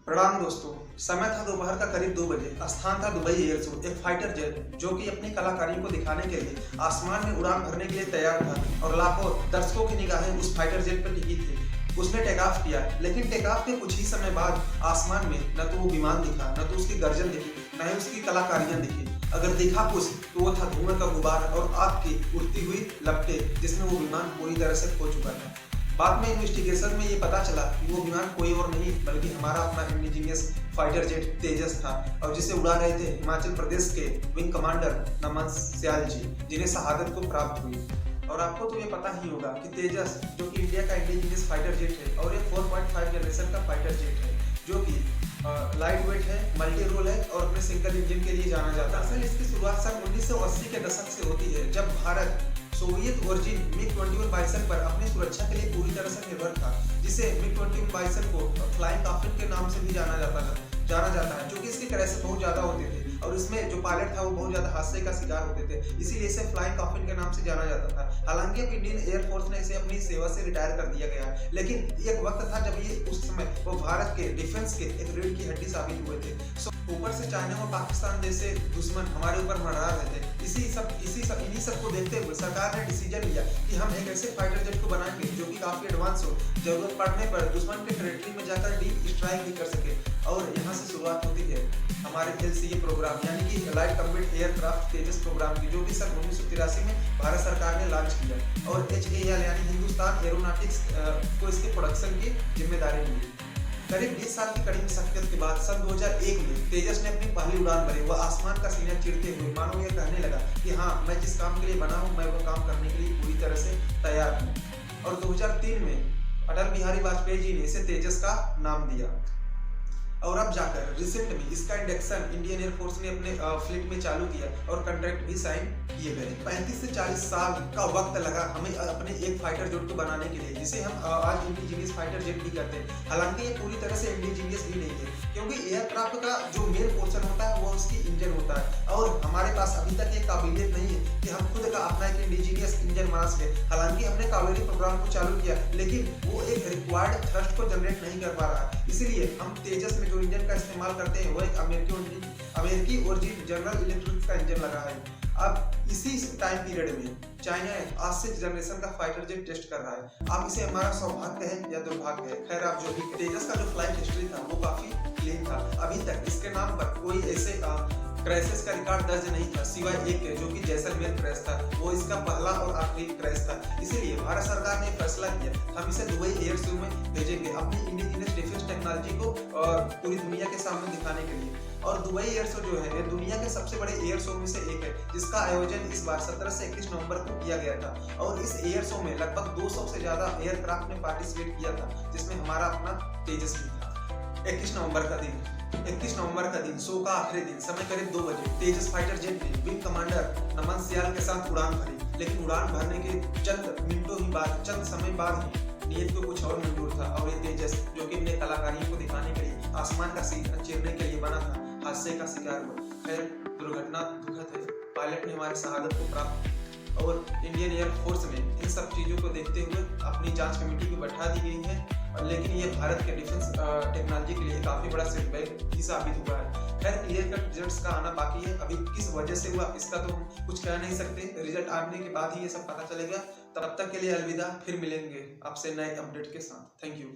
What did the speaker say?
प्रणाम दोस्तों। समय था दोपहर का करीब 2 बजे। स्थान था दुबई एयर शो। एक फाइटर जेट जो कि अपनी कलाकारी को दिखाने के लिए आसमान में उड़ान भरने के लिए तैयार था और लाखों दर्शकों की निगाहें उस फाइटर जेट पर टिकी थी। उसने टेक ऑफ किया, लेकिन टेक ऑफ के कुछ ही समय बाद आसमान में न तो वो विमान दिखा, न तो उसकी गर्जन दिखी, न ही उसकी कलाकारियां दिखी। अगर दिखा कुछ तो वो था धुएं का गुबार और आग की उड़ती हुई लपटें, जिसमें वो विमान पूरी तरह से खो चुका था। बाद में इन्वेस्टिगेशन में ये पता चला कि वो विमान कोई और नहीं बल्कि हमारा अपना इंडिजीनियस फाइटर जेट तेजस था, और जिसे उड़ा रहे थे हिमाचल प्रदेश के विंग कमांडर नमन सियाल जी, जिन्हें शहादत को प्राप्त हुई। और आपको तो ये पता ही होगा कि तेजस जो कि इंडिया का इंडिजीनियस फाइटर जेट है और ये 4.5 जनरेशन का फाइटर जेट है, जो कि लाइट वेट है, मल्टी रोल है और अपने सिंगल इंजन के लिए जाना जाता है। असल इसकी शुरुआत सन 1980 के दशक से होती है, जब भारत सोवियत ओरिजिन मिग-21 बाइसन पर अपनी सुरक्षा के लिए पूरी तरह से निर्भर था, जिसे मिग-21 बाइसन को फ्लाइंग कॉफिन के नाम से भी जाना जाता है, जो कि इसके क्रैश बहुत ज्यादा होते थे और इसमें जो पायलट था वो बहुत ज्यादा हादसे का शिकार होते थे, इसीलिए इसे फ्लाइंग कॉफिन के नाम से जाना जाता था। हालांकि अब इंडियन एयरफोर्स ने इसे अपनी सेवा से रिटायर कर दिया गया है, लेकिन एक वक्त था जब ये उस समय वो भारत के डिफेंस के एक रीढ़ की हड्डी साबित हुए थे। ऊपर से चाइना और पाकिस्तान जैसे दुश्मन हमारे ऊपर मंडरा रहे थे। इन्हीं सब को देखते हुए सरकार ने डिसीजन लिया कि हम एक ऐसे फाइटर जेट को बनाएंगे जो कि काफी एडवांस हो, जरूरत पड़ने पर दुश्मन के टेरिटरी में जाकर डीप स्ट्राइक भी कर सके। और यहाँ से शुरुआत होती है हमारे LCA प्रोग्राम यानी कि लाइट कम्बैट एयरक्राफ्ट तेजस प्रोग्राम की, जो कि सन 1983 में भारत सरकार ने लॉन्च किया और HAL यानी हिंदुस्तान एरोनॉटिक्स को इसके प्रोडक्शन की जिम्मेदारी मिली। करीब 20 साल की कड़ी मशक्कत के बाद सन 2001 में तेजस ने अपनी पहली उड़ान भरी। वह आसमान का सीना चीरते हुए मानो ये कहने लगा कि हाँ, मैं जिस काम के लिए बना हूँ मैं वो काम करने के लिए पूरी तरह से तैयार हूँ। और 2003 में अटल बिहारी वाजपेयी जी ने इसे तेजस का नाम दिया। और अब जाकर रिसेंट में इसका इंडक्शन इंडियन एयरफोर्स ने अपने फ्लीट में चालू किया और कॉन्ट्रैक्ट भी साइन किए गए। 35 से 40 साल का वक्त लगा हमें अपने एक फाइटर जेट को बनाने के लिए, जिसे हम आज इंडिजीनियस फाइटर जेट भी कहते हैं। हालांकि ये पूरी तरह से इंडिजीनियस भी नहीं है, क्योंकि एयरक्राफ्ट का जो मेन पोर्शन होता है वो उसकी इंजन होता है, और हमारे पास अभी तक ये काबिलियत नहीं है कि हम खुद का अपना एक इंडिजीनियस इंजन बना सके। हालांकि हमने कावेरी प्रोग्राम को चालू किया, लेकिन वो एक रिक्वायर्ड थ्रस्ट को जनरेट नहीं कर पा रहा है। इसीलिए हम तेजस में जो इंजन का इस्तेमाल करते हैं वो एक अमेरिकी ओरिजिन जनरल इलेक्ट्रिक का इंजन लगा है। अब इसी टाइम पीरियड में चाइना आज से जनरेशन का फाइटर जेट टेस्ट कर रहा है। अब इसे हमारा सौभाग्य है या दुर्भाग्य है, खैर आप जो भी। तेजस का जो फ्लाइट हिस्ट्री था वो काफी क्लीन था। अभी तक इसके नाम पर कोई ऐसे क्रैशेस का रिकॉर्ड दर्ज नहीं था, सिवाय एक के जो कि जैसलमेर क्रैश था। वो इसका पहला और आखिरी क्रैश था। इसीलिए भारत सरकार ने फैसला किया हम इसे दुबई एयर शो में भेजेंगे अपनी इंडिजीनियस डिफेंस टेक्नोलॉजी को पूरी दुनिया के सामने दिखाने के लिए। और दुबई एयर शो जो है ये दुनिया के सबसे बड़े एयर शो में से एक है, जिसका आयोजन इस बार 17 से 21 नवंबर को किया गया था। और इस एयर शो में लगभग 200 से ज्यादा एयरक्राफ्ट ने पार्टिसिपेट किया था, जिसमें हमारा अपना तेजस भी था। 21 नवंबर का दिन शो का आखिरी दिन, समय करीब 2 बजे तेजस फाइटर जेट ने विंग कमांडर नमन सियाल के साथ उड़ान भरी। लेकिन उड़ान भरने के चंद समय बाद ही नियत को कुछ और मंजूर था, और ये तेजस जो कि अपने कलाकारियों को दिखाने के लिए आसमान का सीना चीरने के लिए बना था, हादसे का शिकार हुआ। खैर, दुर्घटना दुखद है, पायलट ने हमारी शहादत को प्राप्त, और इंडियन एयरफोर्स में इन सब चीज़ों को देखते हुए अपनी जांच कमेटी को बैठा दी गई है। लेकिन ये भारत के डिफेंस टेक्नोलॉजी के लिए काफ़ी बड़ा सेटबैक ही साबित हुआ है। खैर, क्लियर कट रिजल्ट्स का आना बाकी है। अभी किस वजह से हुआ इसका तो हम कुछ कह नहीं सकते, रिजल्ट आने के बाद ही ये सब पता चलेगा। तब तक के लिए अलविदा, फिर मिलेंगे आपसे नए अपडेट के साथ। Thank you.